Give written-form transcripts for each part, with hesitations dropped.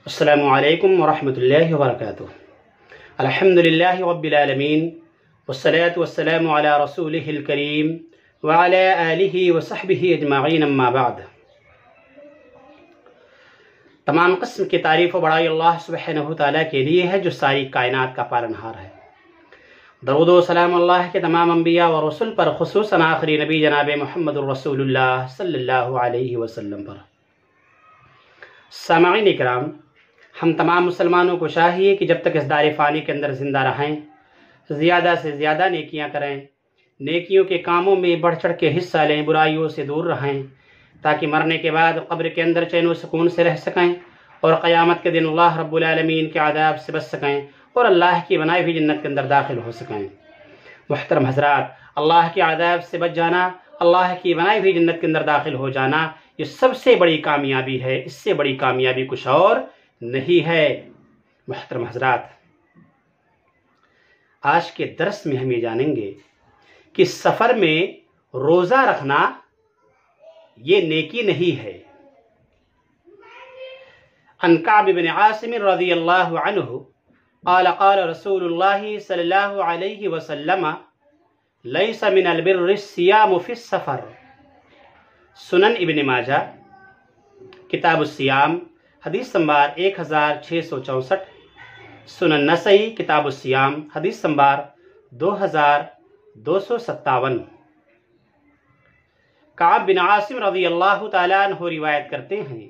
السلام علیکم ورحمۃ اللہ وبرکاتہ۔ الحمدللہ رب العالمین والصلاة والسلام علی رسولہ الکریم وعلی آلہ وصحبہ اجمعین، اما بعد۔ تمام قسم کی تعریف و بڑائی اللہ سبحانہ تعالیٰ کے لیے ہے جو ساری کائنات کا پالنہار ہے۔ درود و سلام اللہ کے تمام انبیاء و رسل پر، خصوصاً آخری نبی جناب محمد الرسول اللہ صلی اللہ علیہ وسلم پر۔ سامعین اکرام، ہم تمام مسلمانوں کو چاہیے کہ جب تک اس دار فانی کے اندر زندہ رہیں زیادہ سے زیادہ نیکیاں کریں، نیکیوں کے کاموں میں بڑھ چڑھ کے حصہ لیں، برائیوں سے دور رہیں، تاکہ مرنے کے بعد قبر کے اندر چین و سکون سے رہ سکیں اور قیامت کے دن اللہ رب العالمین کے عذاب سے بچ سکیں اور اللہ کی بنائی ہوئی جنت کے اندر داخل ہو سکیں۔ محترم حضرات، اللہ کے عذاب سے بچ جانا، اللہ کی بنائی ہوئی جنت کے اندر داخل ہو جانا، یہ سب سے بڑی کامیابی ہے۔ اس سے بڑی کامیابی کچھ اور نہیں ہے۔ محترم حضرات، آج کے درس میں ہم یہ جانیں گے کہ سفر میں روزہ رکھنا یہ نیکی نہیں ہے۔ عن کعب بن عاصم رضی اللہ عنہ قال قال رسول اللہ صلی اللہ علیہ وسلم لیس من البر الصیام فی السفر۔ سنن ابن ماجہ کتاب الصیام حدیث نمبر 1664، سنن نسائی کتاب الصیام حدیث نمبر 2257۔ کعب بن عاصم رضی اللہ تعالیٰ عنہ روایت کرتے ہیں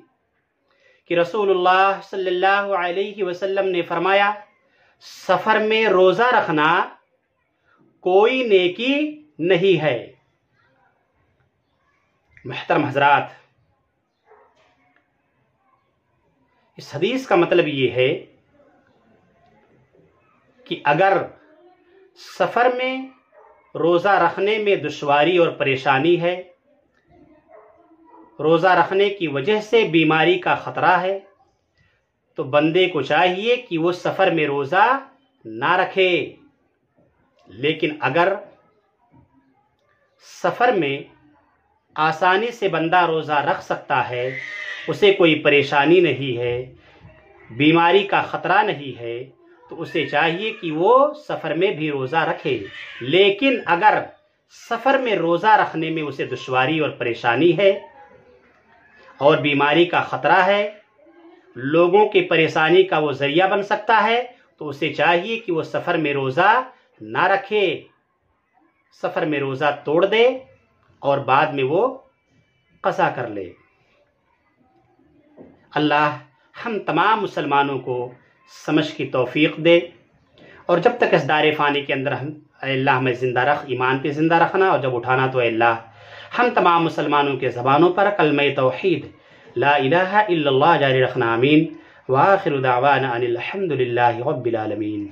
کہ رسول اللہ صلی اللہ علیہ وسلم نے فرمایا، سفر میں روزہ رکھنا کوئی نیکی نہیں ہے۔ محترم حضرات، اس حدیث کا مطلب یہ ہے کہ اگر سفر میں روزہ رکھنے میں دشواری اور پریشانی ہے، روزہ رکھنے کی وجہ سے بیماری کا خطرہ ہے، تو بندے کو چاہیے کہ وہ سفر میں روزہ نہ رکھے۔ لیکن اگر سفر میں آسانی سے بندہ روزہ رکھ سکتا ہے، اسے کوئی پریشانی نہیں ہے، بیماری کا خطرہ نہیں ہے، تو اسے چاہیے کہ وہ سفر میں بھی روزہ رکھے۔ لیکن اگر سفر میں روزہ رکھنے میں اسے دشواری اور پریشانی ہے اور بیماری کا خطرہ ہے، لوگوں کی پریشانی کا وہ ذریعہ بن سکتا ہے، تو اسے چاہیے کہ وہ سفر میں روزہ نہ رکھے، سفر میں روزہ توڑ دے اور بعد میں وہ قضا کر لے۔ اللہ ہم تمام مسلمانوں کو سمجھ کی توفیق دے، اور جب تک اس دار فانی کے اندر اے اللہ ہمیں زندہ رکھ، ایمان پہ زندہ رکھنا، اور جب اٹھانا تو اے اللہ ہم تمام مسلمانوں کے زبانوں پر کلمہ توحید لا الہ الا اللہ جاری رکھنا، آمین۔ وآخر دعوانا ان الحمدللہ رب العالمین۔